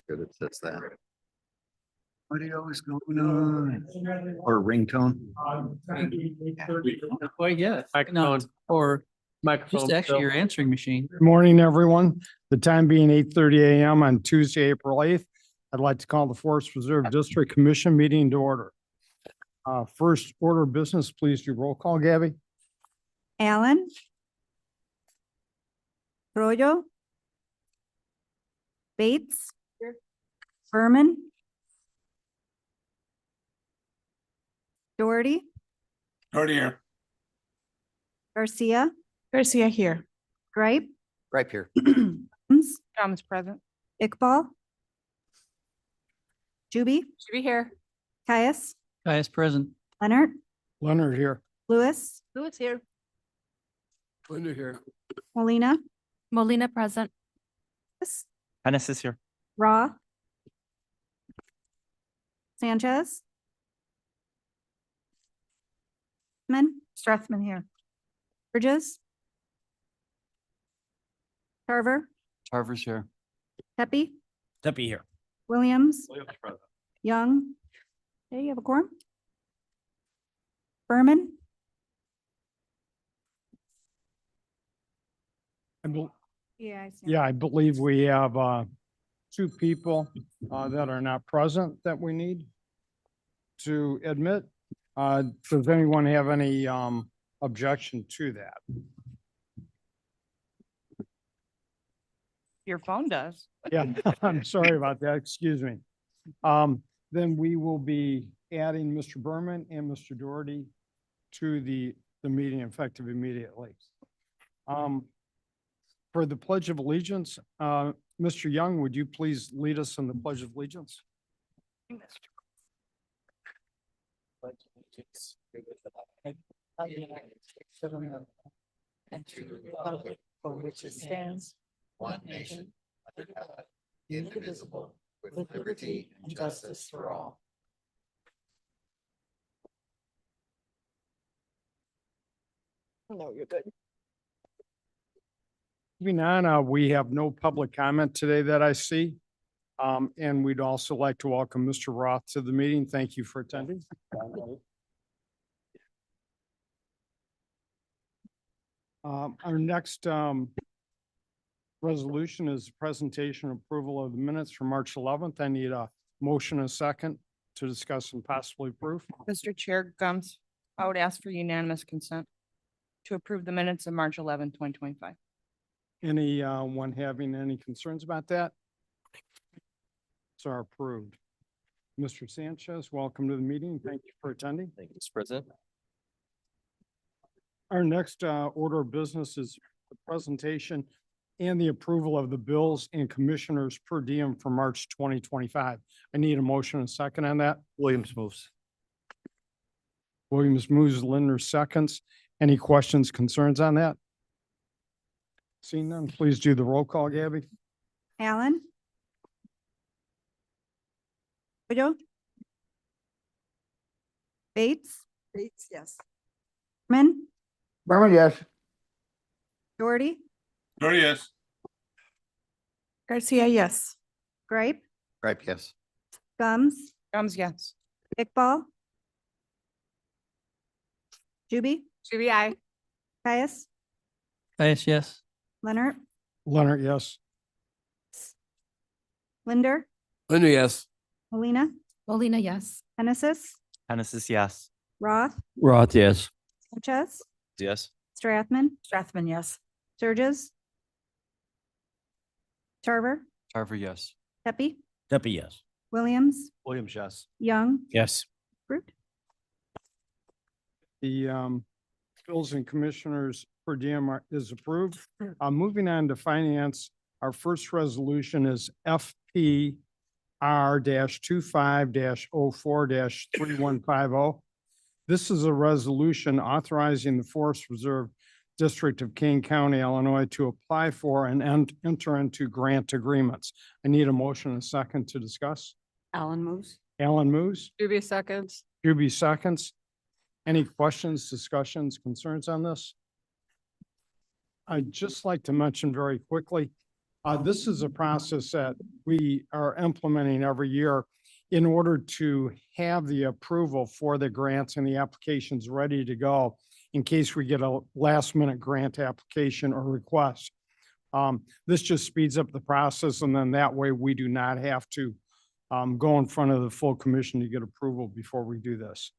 Good, it says that. What are you always going on? Or ringtone? Well, yeah, Microphone. or Microphone. just actually your answering machine. Good morning, everyone. The time being 8:30 a.m. on Tuesday, April 8th. I'd like to call the Forest Reserve District Commission meeting to order. First order of business, please do roll call, Gabby. Allen. Arroyo. Bates. Berman. Doherty. Here. Garcia. Garcia here. Gripe. Right here. Combs, Thomas present. Iqbal. Juby. Should be here. Caius. Caius present. Leonard. Leonard here. Lewis. Lewis here. Linda here. Molina. Molina present. Hennis is here. Raw. Sanchez. Strathman here. Bridges. Tarver. Tarver's here. Pepe. Debbie here. Williams. Young. Okay, you have a quorum? Berman. Yeah, I believe we have two people that are not present that we need to admit. Does anyone have any objection to that? Your phone does. Yeah, I'm sorry about that. Excuse me. Then we will be adding Mr. Berman and Mr. Doherty to the meeting effective immediately. For the Pledge of Allegiance, Mr. Young, would you please lead us in the Pledge of Allegiance? And to the republic for which it stands, one nation, under God, indivisible, with liberty and justice for all. No, you're good. Moving on, we have no public comment today that I see. And we'd also like to welcome Mr. Roth to the meeting. Thank you for attending. Our next resolution is presentation and approval of the minutes for March 11th. I need a motion and a second to discuss and possibly approve. Mr. Chair Gums, I would ask for unanimous consent to approve the minutes of March 11, 2025. Any one having any concerns about that? So are approved. Mr. Sanchez, welcome to the meeting. Thank you for attending. Thank you, Mr. President. Our next order of business is the presentation and the approval of the bills and commissioners per diem for March 2025. I need a motion and a second on that. Williams moves. Williams moves, Lindner seconds. Any questions, concerns on that? Seeing none, please do the roll call, Gabby. Allen. Arroyo. Bates. Bates, yes. Berman. Berman, yes. Doherty. Yes. Garcia, yes. Gripe. Right, yes. Gums. Gums, yes. Iqbal. Juby. Should be aye. Caius. Caius, yes. Leonard. Leonard, yes. Linder. Linda, yes. Molina. Molina, yes. Hennessis. Hennis, yes. Roth. Roth, yes. Sanchez. Yes. Strathman. Strathman, yes. Surges. Tarver, Tarver, yes. Pepe, Pepe, yes. Williams, Williams, yes. Young, Yes. approved. The bills and commissioners per diem is approved. Moving on to finance, our first resolution is FPR 25 04 3150. This is a resolution authorizing the Forest Reserve District of Kane County, Illinois, to apply for and enter into grant agreements. I need a motion and a second to discuss. Alan moves. Alan moves, Doobie seconds. Juby seconds. Any questions, discussions, concerns on this? I'd just like to mention very quickly, this is a process that we are implementing every year in order to have the approval for the grants and the applications ready to go in case we get a last minute grant application or request. This just speeds up the process, and then that way we do not have to go in front of the full commission to get approval before we do this.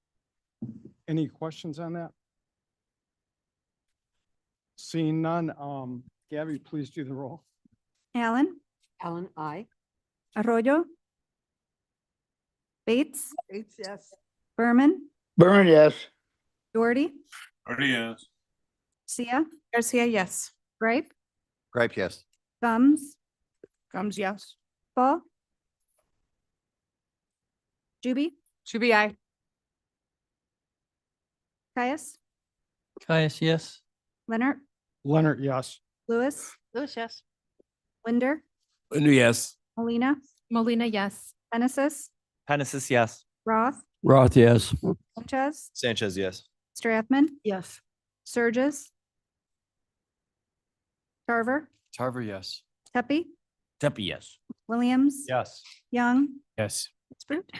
Any questions on that? Seeing none, Gabby, please do the roll. Allen, Alan, I. Arroyo, Bates, Bates, yes. Berman, Burn, yes. Doherty, Doherty, yes. Garcia, Garcia, yes. Gripe, Gripe, yes. Gums, Gums, yes. Paul, Juby, Doobie, I. Caius, Caius, yes. Leonard, Leonard, yes. Lewis, Lewis, yes. Linder, Linder, yes. Molina, Molina, yes. Genesis, Genesis, yes. Roth, Roth, yes. Sanchez, Sanchez, yes. Strathman, Yes. Surges, Tarver, Tarver, yes. Pepe, Pepe, yes. Williams, Yes. Young, Yes. it's approved.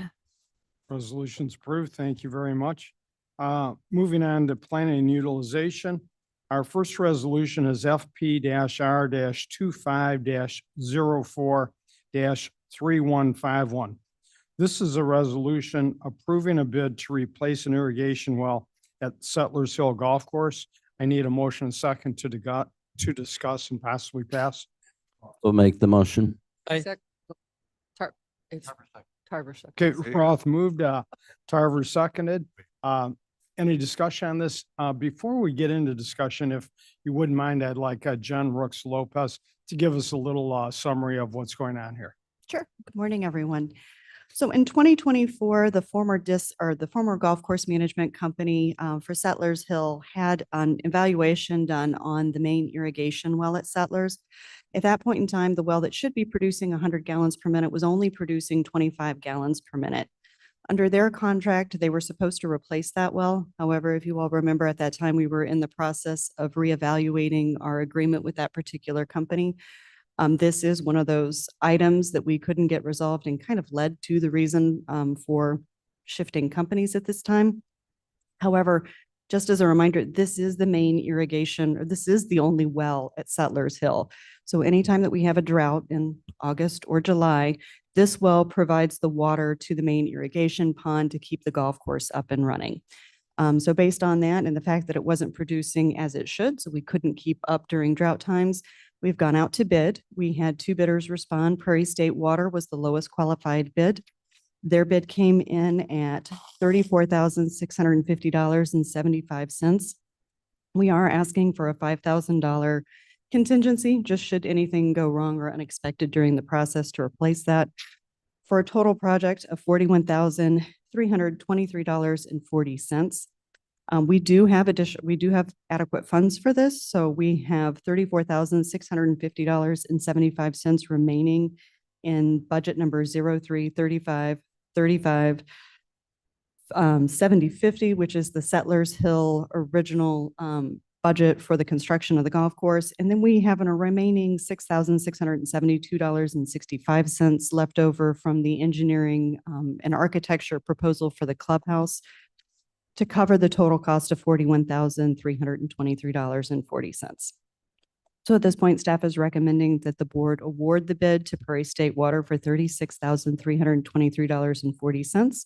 Resolution's approved. Thank you very much. Moving on to planning and utilization. Our first resolution is FP-R 25 04 3151. This is a resolution approving a bid to replace an irrigation well at Settlers Hill Golf Course. I need a motion and second to discuss and possibly pass. We'll make the motion. I- It's Tarver. Okay, Roth moved, Tarver seconded. Any discussion on this? Before we get into discussion, if you wouldn't mind, I'd like Jen Rooks Lopez to give us a little summary of what's going on here. Sure. Good morning, everyone. So in 2024, the former golf course management company for Settlers Hill had an evaluation done on the main irrigation well at Settlers. At that point in time, the well that should be producing 100 gallons per minute was only producing 25 gallons per minute. Under their contract, they were supposed to replace that well. However, if you all remember at that time, we were in the process of reevaluating our agreement with that particular company. This is one of those items that we couldn't get resolved and kind of led to the reason for shifting companies at this time. However, just as a reminder, this is the main irrigation, or this is the only well at Settlers Hill. So anytime that we have a drought in August or July, this well provides the water to the main irrigation pond to keep the golf course up and running. So based on that and the fact that it wasn't producing as it should, so we couldn't keep up during drought times, we've gone out to bid. We had 2 bidders respond. Prairie State Water was the lowest qualified bid. Their bid came in at $34,650.75. We are asking for a $5,000 contingency, just should anything go wrong or unexpected during the process to replace that, for a total project of $41,323.40. We do have adequate funds for this. So we have $34,650.75 remaining in budget number 033535 7050, which is the Settlers Hill original budget for the construction of the golf course. And then we have a remaining $6,672.65 left over from the engineering and architecture proposal for the clubhouse to cover the total cost of $41,323.40. So at this point, staff is recommending that the board award the bid to Prairie State Water for $36,323.40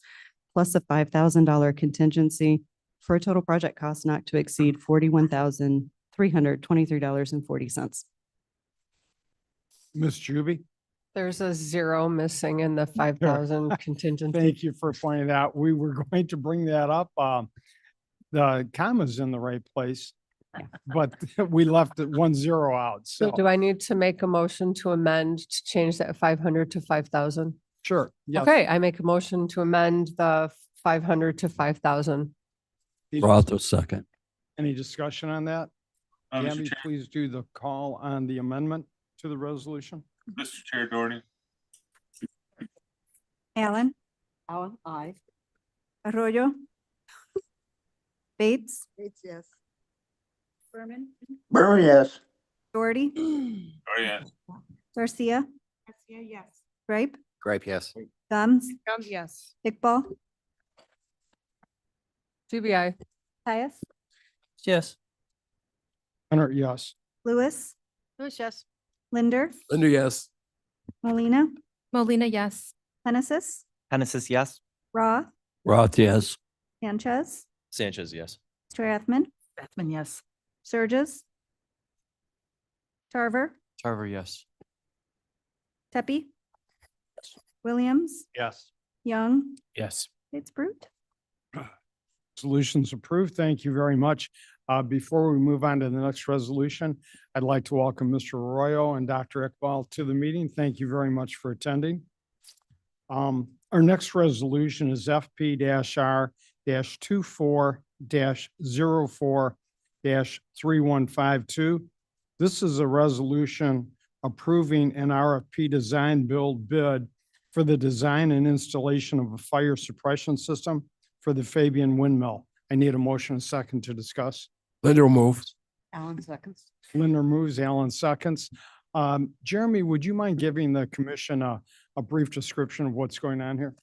plus a $5,000 contingency for a total project cost not to exceed $41,323.40. Ms. Juby? There's a zero missing in the 5,000 contingency. Thank you for pointing that out. We were going to bring that up. The comma's in the right place, but we left it 1 0 out. So So, do I need to make a motion to amend to change that 500 to 5,000? sure. Yes. Okay, I make a motion to amend the 500 to 5,000. Roth will second. Any discussion on that? Mr. Gabby, Chair, please do the call on the amendment to the resolution. Mr. Chair Doherty, Allen, Allen, aye. Arroyo. Bates, Bates, yes. Berman, Berman, yes. Doherty, oh yeah, Garcia, Garcia, yes. Gripe, Gripe, yes. Gums, Yes. Iqbal, GBI. Caius, Yes. Hunter, yes. Lewis, Lewis, yes. Linder, Linder, yes. Molina, Molina, yes. Genesis, Hennessy, yes. Roth, Roth, yes. Sanchez, Sanchez, yes. Strathman, Bethman, yes. Surges, Tarver, Tarver, yes. Tepe, Williams, Yes. Young, Yes. it's approved. Solutions approved. Thank you very much. Before we move on to the next resolution, I'd like to welcome Mr. Arroyo and Dr. Iqbal to the meeting. Thank you very much for attending. Our next resolution is FP-R-24-04-3152. This is a resolution approving an RFP design build bid for the design and installation of a fire suppression system for the Fabian windmill. I need a motion and second to discuss. Linder will move. Allen seconds. Linda moves, Alan seconds. Jeremy, would you mind giving the commission a brief description of what's going on here?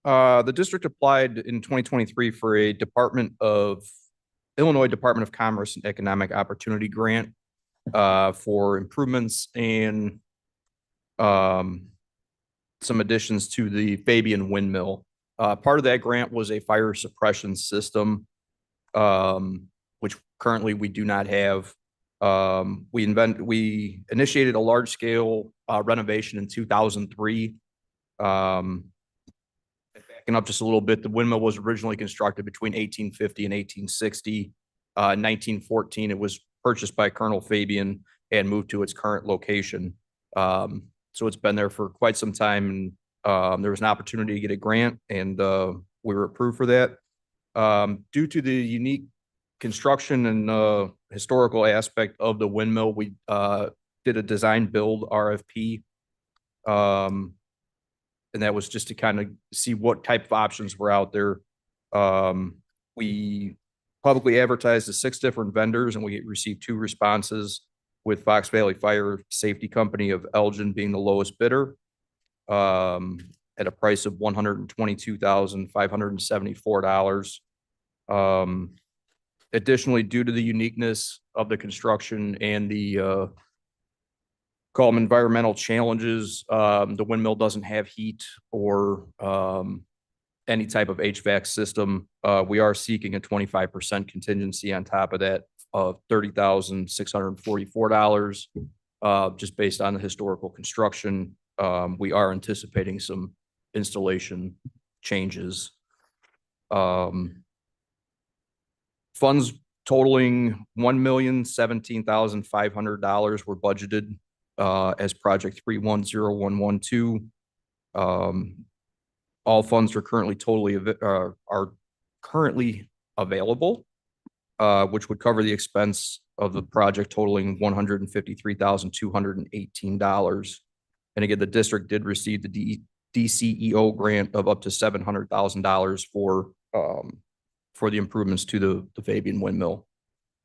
The district applied in 2023 for a Illinois Department of Commerce and Economic Opportunity Grant for improvements and some additions to the Fabian windmill. Part of that grant was a fire suppression system, which currently we do not have. We initiated a large scale renovation in 2003. Backing up just a little bit, the windmill was originally constructed between 1850 and 1860. In 1914, it was purchased by Colonel Fabian and moved to its current location. So it's been there for quite some time, and there was an opportunity to get a grant, and we were approved for that. Due to the unique construction and historical aspect of the windmill, we did a design build RFP. And that was just to kind of see what type of options were out there. We publicly advertised to 6 different vendors, and we received 2 responses, with Fox Valley Fire Safety Company of Elgin being the lowest bidder at a price of $122,574. Additionally, due to the uniqueness of the construction and the call them environmental challenges, the windmill doesn't have heat or any type of HVAC system. We are seeking a 25% contingency on top of that of $30,644, just based on the historical construction. We are anticipating some installation changes. Funds totaling $1,017,500 were budgeted as project 310112. All funds are currently available, which would cover the expense of the project totaling $153,218. And again, the district did receive the DCEO grant of up to $700,000 for the improvements to the Fabian windmill.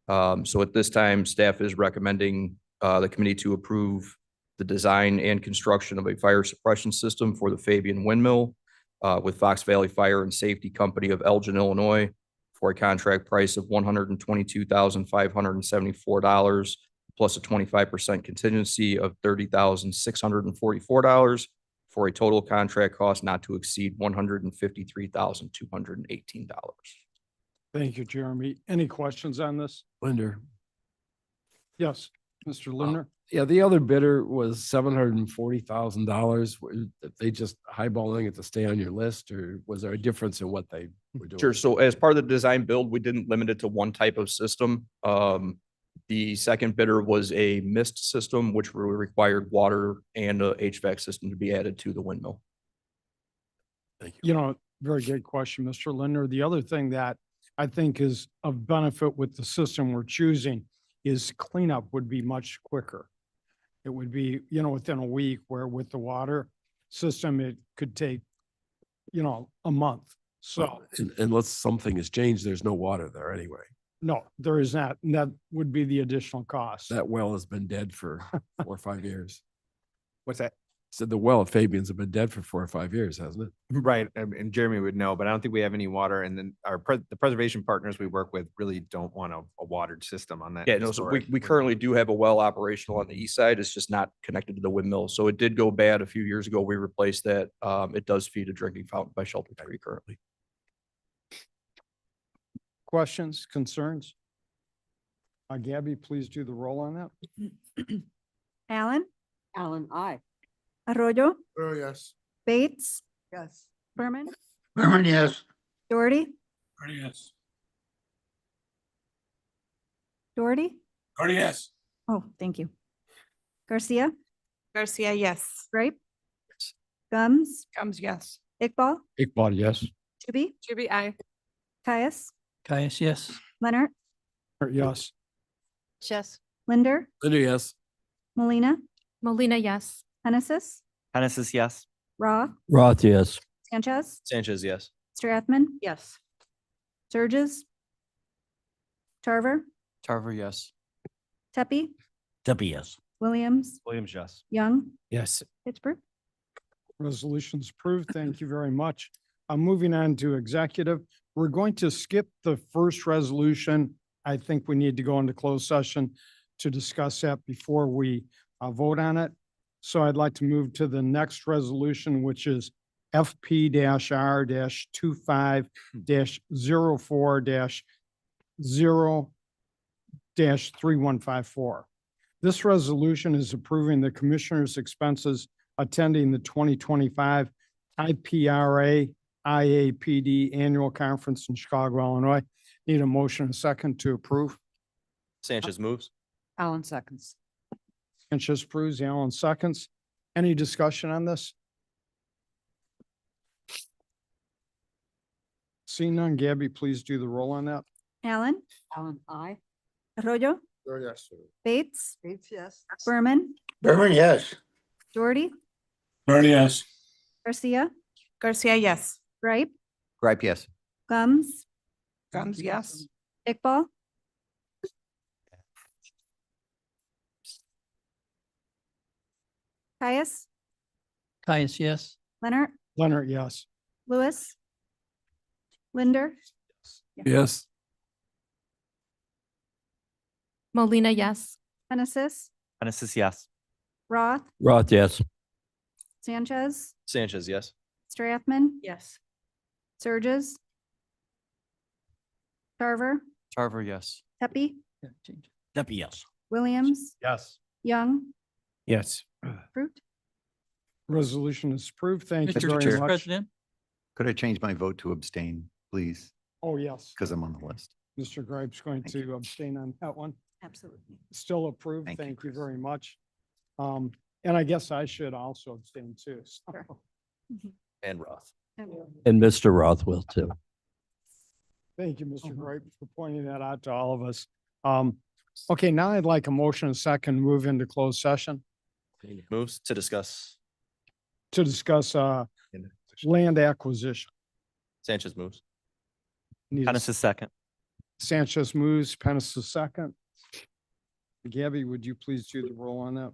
So at this time, staff is recommending the committee to approve the design and construction of a fire suppression system for the Fabian windmill with Fox Valley Fire and Safety Company of Elgin, Illinois, for a contract price of $122,574 plus a 25% contingency of $30,644 for a total contract cost not to exceed $153,218. Thank you, Jeremy. Any questions on this? Linder. Yes, Mr. Linder. Yeah, the other bidder was $740,000. They just highballing it to stay on your list, or was there a difference in what they were doing? Sure. So as part of the design build, we didn't limit it to one type of system. The second bidder was a mist system, which required water and a HVAC system to be added to the windmill. Thank you. You know, very good question, Mr. Linder. The other thing that I think is of benefit with the system we're choosing is cleanup would be much quicker. It would be, you know, within a week, where with the water system, it could take, you know, a month. So, Unless something has changed, there's no water there anyway. no, there is not. And that would be the additional cost. That well has been dead for 4 or 5 years. What's that? Said the well at Fabian's have been dead for 4 or 5 years, hasn't it? Right, and Jeremy would know, but I don't think we have any water, and then the preservation partners we work with really don't want a watered system on that. Yeah, no, so we historic- currently do have a well operational on the east side. It's just not connected to the windmill. So it did go bad a few years ago. We replaced that. It does feed a drinking fountain by Shelter Tree currently. Questions, concerns? Gabby, please do the roll on that. Allen, Allen, I. Arroyo, Oh, yes. Bates, Yes. Berman, Berman, yes. Doherty, Yes. Doherty. Yes. Oh, thank you. Garcia, Garcia, yes. Gripe, Gums, Yes. Iqbal, Iqbal, yes. Chuby, I. Caius, Caius, yes. Leonard, Yes. Yes. Linder, Linder, yes. Molina, Molina, yes. Hennessis, Hennessis, yes. Roth, Roth, yes. Sanchez, Sanchez, yes. Strathman, Yes. Surges, Tarver, Tarver, yes. Tepe, Debbie, yes. Williams, Williams, yes. Young, Yes. Pittsburgh. Resolution's approved. Thank you very much. Moving on to executive. We're going to skip the first resolution. I think we need to go into closed session to discuss that before we vote on it. So I'd like to move to the next resolution, which is FP-R-25-04-0-3154. This resolution is approving the commissioner's expenses attending the 2025 IPRA IAPD Annual Conference in Chicago, Illinois. Need a motion and a second to approve. Sanchez moves. Allen seconds. Sanchez approves, Allen seconds. Any discussion on this? Seeing none, Gabby, please do the roll on that. Allen, Allen, I. Arroyo, Oh, yes. Bates, Bates, yes. Berman, Berman, yes. Doherty, Yes. Garcia, Garcia, yes. Gripe, Gripe, yes. Gums, Yes. Iqbal, Caius, Caius, yes. Leonard, Leonard, yes. Lewis, Linder, Yes. Molina, yes. Hennessis, Hennessis, yes. Roth, Roth, yes. Sanchez, Sanchez, yes. Strathman, Yes. Surges, Tarver, Tarver, yes. Tepe, Debbie, yes. Williams, Yes. Young, Yes. Fruit. Resolution is approved. Thank you Mr. very much. President, Could I change my vote to abstain, please? Oh, yes. Because I'm on the list. Mr. Gripe's going Thank to abstain on that one. Absolutely. Still approved. Thank you, Thank you Chris. very much. And I guess I should also abstain too. so. Sure. And Roth. And Mr. Roth will too. Thank you, Mr. Gripe, for pointing that out to all of us. Okay, now I'd like a motion and second to move into closed session Moves to discuss. to discuss land acquisition. Sanchez moves. Need a second. Sanchez moves, Pennis is second. Gabby, would you please do the roll on that?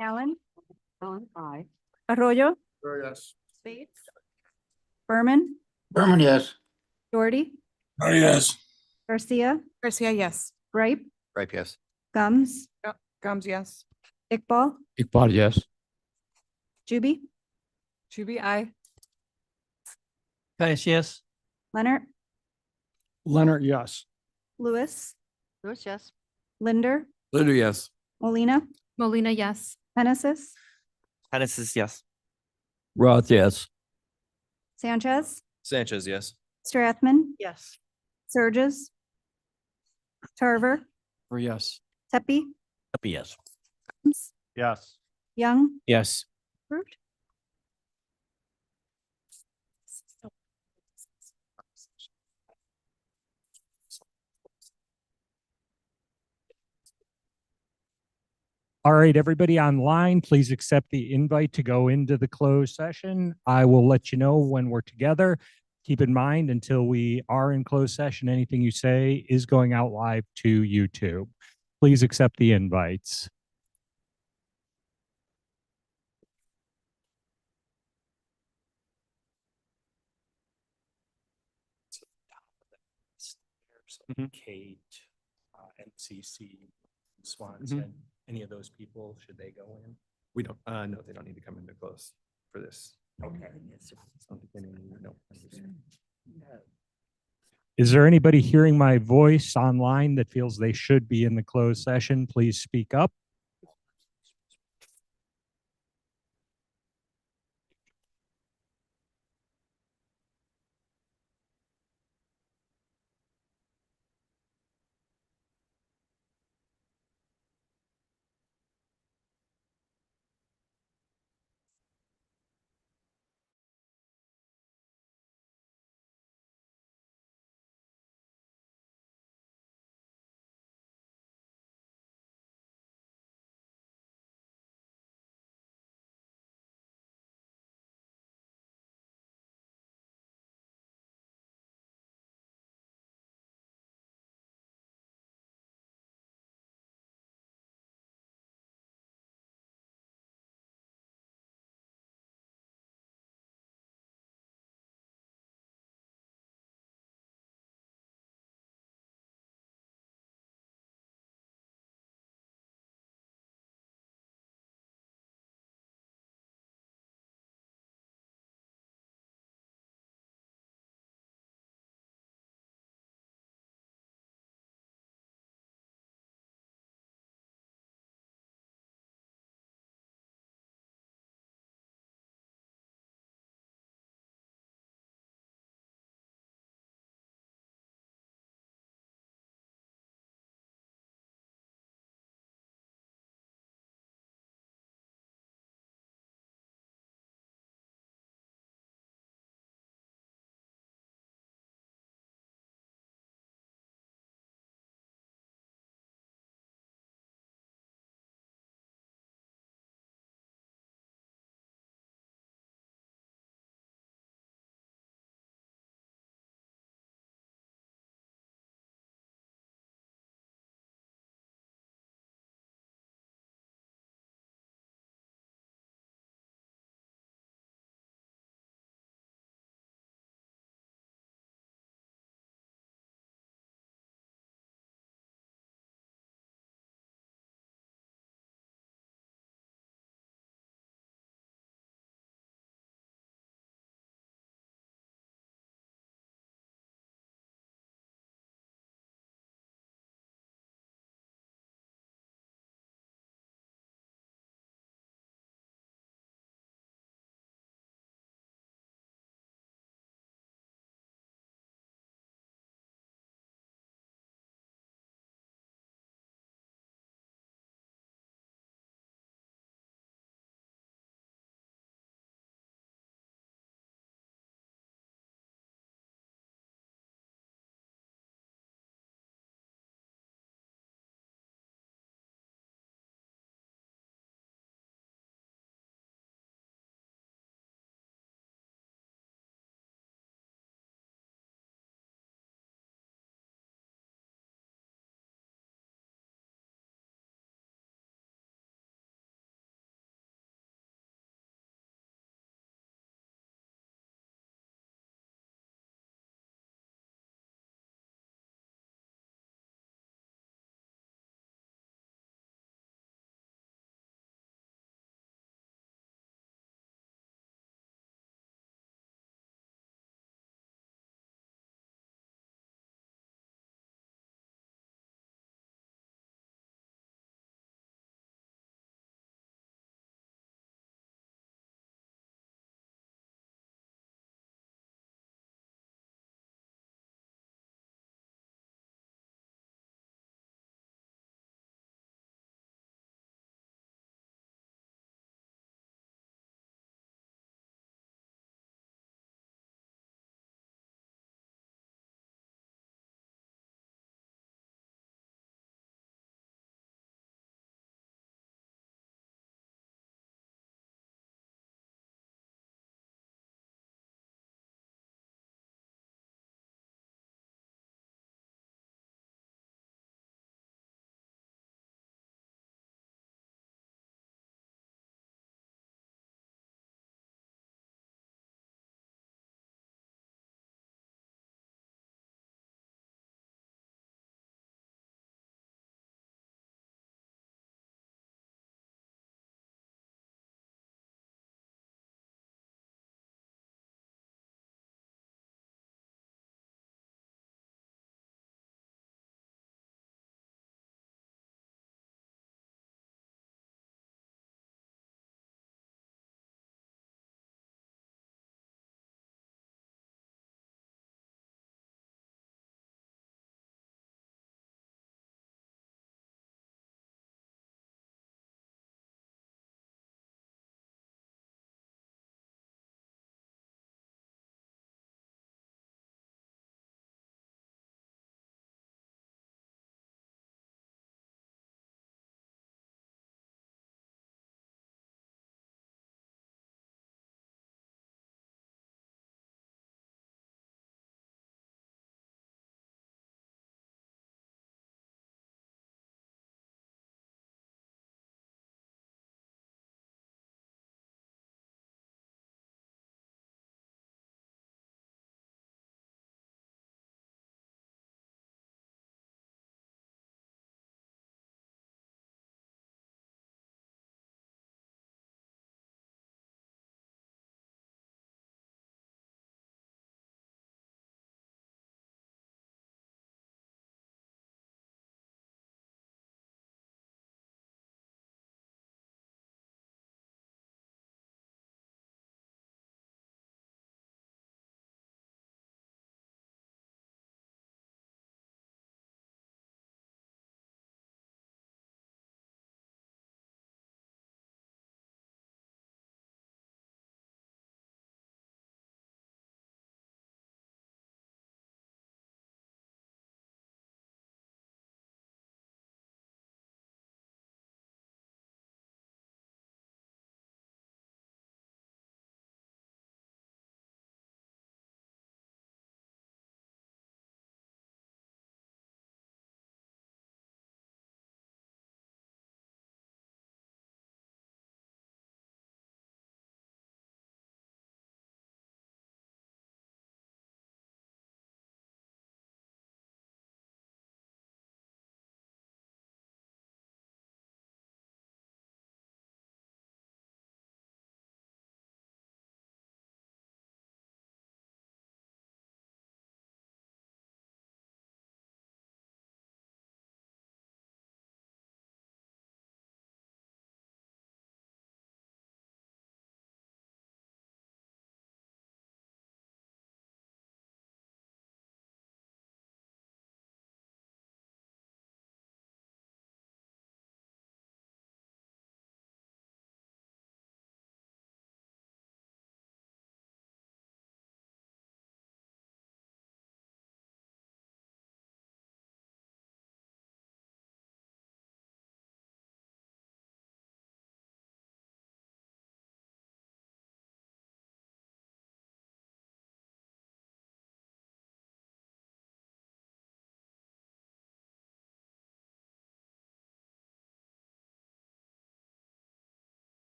Allen, Allen, I. Arroyo, Oh, yes. Bates, Berman, Berman, yes. Doherty, Yes. Garcia, Garcia, yes. Gripe, Gripe, yes. Gums, Gums, yes. Iqbal, Iqbal, yes. Juby, I. Caius, yes. Leonard, Leonard, yes. Lewis, Lewis, yes. Linder, Flutter, yes. Molina, Molina, yes. Genesis, Hennessy's, yes. Roth, yes. Sanchez, Sanchez, yes. Strathman, Yes. Surges, Tarver, Or yes. Tepe, Yes. Yes. Young, Yes. approved. All right, everybody online, please accept the invite to go into the closed session. I will let you know when we're together. Keep in mind, until we are in closed session, anything you say is going out live to YouTube. Please accept the invites. Kate, MCC, Swanson, any of those people, should they go in? We don't, no, they don't need to come into close for this. Okay. No. Is there anybody hearing my voice online that feels they should be in the closed session? Please speak up.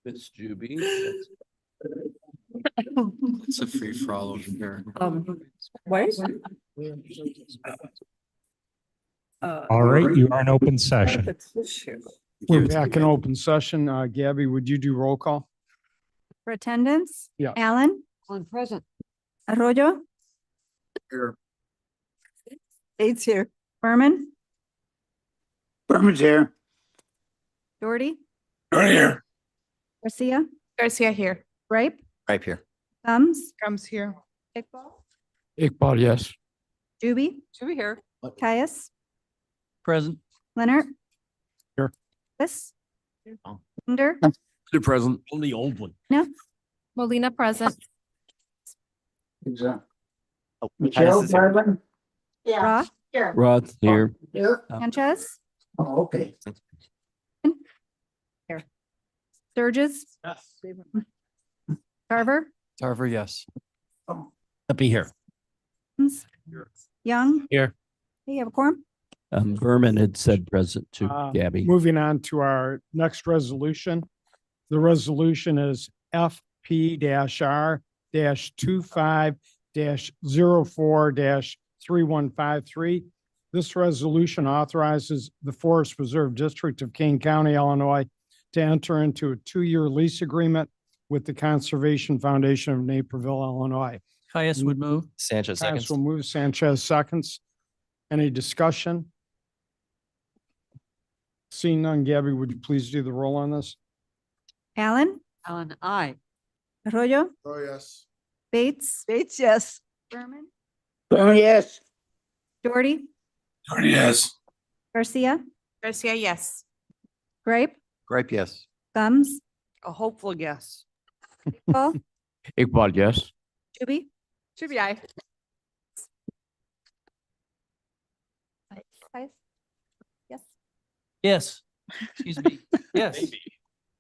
It's Juby. It's a free for all over here. Wait. All right, you are in open session. We're back in open session. Gabby, would you do roll call? For attendance? Yeah. Allen, On present. Arroyo, Eight's here. Berman, Berman's here. Doherty, Doherty here. Garcia, Garcia here. Ripe, Right here. Gums, Comes here. Iqbal, Iqbal, yes. Juby, Should be here. Caius, Present. Leonard. Here. This. Oh. Linder, The present. The old one. Molina present. Michelle, Marvin? Roth, Roth here. Here. Sanchez, Oh, okay. Sturgis. Carver, Tarver, yes. Be here. Young. Here. Hey, you have a quorum? Berman had said present to Gabby. Moving on to our next resolution. The resolution is FP-R-25-04-3153. This resolution authorizes the Forest Preserve District of Kane County, Illinois, to enter into a 2-year lease agreement with the Conservation Foundation of Naperville, Illinois. Caius would move. Sanchez Caius seconds. will move, Sanchez seconds. Any discussion? Seeing none, Gabby, would you please do the roll on this? Allen, Allen, aye. Arroyo, Oh, yes. Bates, Bates, yes. Berman, Berman, yes. Doherty, Doherty, yes. Garcia, Garcia, yes. Gripe, Gripe, yes. Gums, A hopeful yes. Paul, Iqbal, yes. Juby, Should be aye. Caius. Yes. Yes. Excuse me. Yes.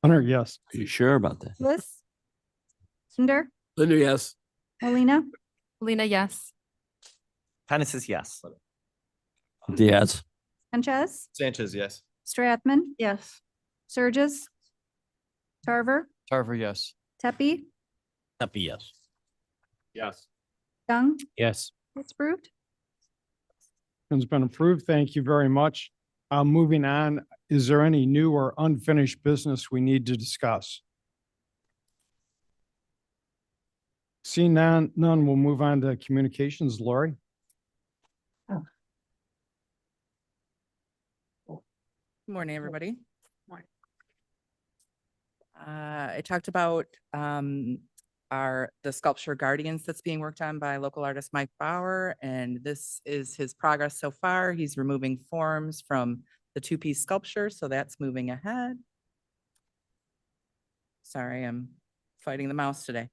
Hunter, yes. Are you sure about that? Lewis, Linder, Linder, yes. Molina. Molina, yes. Hannah says yes. Yes. Sanchez, Sanchez, yes. Stratman, Yes. Sturgis, Tarver, Tarver, yes. Tepe, Happy, yes. Yes. Young. Yes. It's approved. It's been approved. Thank you very much. Moving on, is there any new or unfinished business we need to discuss? Seeing none, we'll move on to communications. Lori? Good morning, everybody. I talked about the sculpture Guardians that's being worked on by local artist Mike Bauer, and this is his progress so far. He's removing forms from the 2-piece sculpture, so that's moving ahead. Sorry, I'm fighting the mouse today.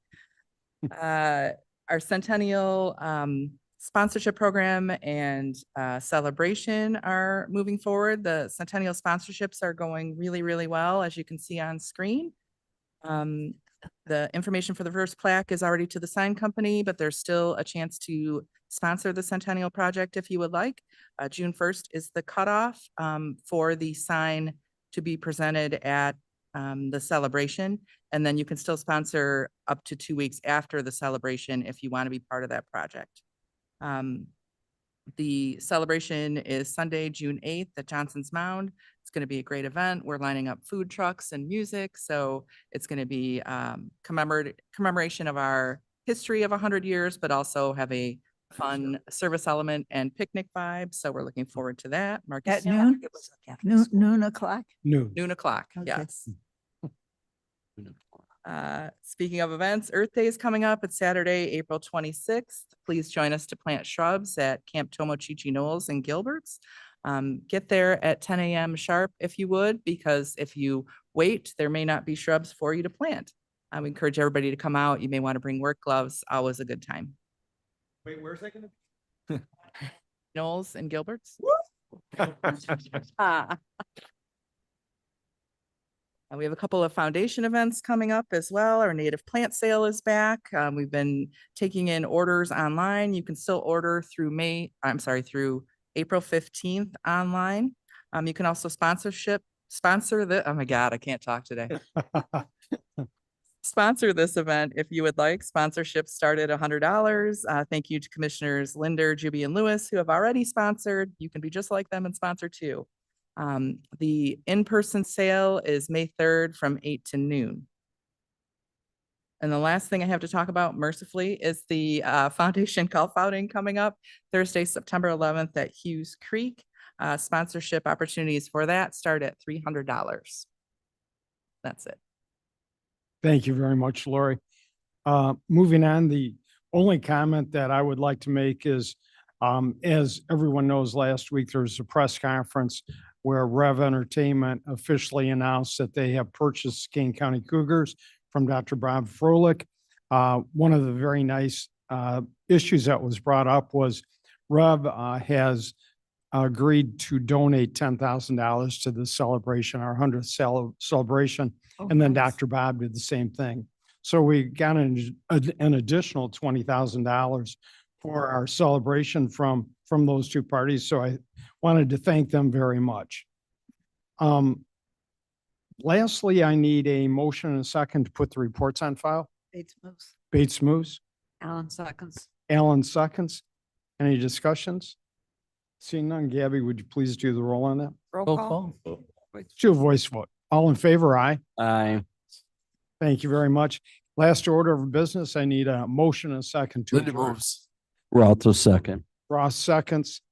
Our Centennial sponsorship program and celebration are moving forward. The Centennial sponsorships are going really, really well, as you can see on screen. The information for the first plaque is already to the sign company, but there's still a chance to sponsor the Centennial project if you would like. June 1st is the cutoff for the sign to be presented at the celebration. And then you can still sponsor up to 2 weeks after the celebration if you want to be part of that project. The celebration is Sunday, June 8th at Johnson's Mound. It's going to be a great event. We're lining up food trucks and music. So it's going to be commemoration of our history of 100 years, but also have a fun service element and picnic vibe. So we're looking forward to that. Marcus? At noon? Noon o'clock? Noon. Noon o'clock, Okay. yes. Speaking of events, Earth Day is coming up. It's Saturday, April 26th. Please join us to plant shrubs at Camp Tomochichi Knolls in Gilbert's. Get there at 10 a.m. sharp if you would, because if you wait, there may not be shrubs for you to plant. I would encourage everybody to come out. You may want to bring work gloves. Always a good time. Wait, where's that gonna be? Knolls and Gilbert's. We have a couple of foundation events coming up as well. Our native plant sale is back. We've been taking in orders online. You can still order through through April 15th online. You can also sponsor oh my God, I can't talk today. Sponsor this event if you would like. Sponsorship start at $100. Thank you to Commissioners Linder, Juby, and Lewis who have already sponsored. You can be just like them and sponsor too. The in-person sale is May 3rd from 8 to noon. And the last thing I have to talk about mercifully is the Foundation Golf Outing coming up Thursday, September 11th at Hughes Creek. Sponsorship opportunities for that start at $300. That's it. Thank you very much, Lori. Moving on, the only comment that I would like to make is, as everyone knows, last week there was a press conference where Rev Entertainment officially announced that they have purchased Kane County Cougars from Dr. Bob Froelich. One of the very nice issues that was brought up was Rev has agreed to donate $10,000 to the celebration, our 100th celebration. And then Dr. Bob did the same thing. So we got an additional $20,000 for our celebration from those two parties. So I wanted to thank them very much. Lastly, I need a motion and a second to put the reports on file. Bates moves. Bates moves. Allen seconds. Allen seconds. Any discussions? Seeing none, Gabby, would you please do the roll on that? Roll call. Do a voice vote. All in favor, aye. Aye. Thank you very much. Last order of business, I need a motion and a second to Linda adjourn. moves. Ralto second. Ross seconds.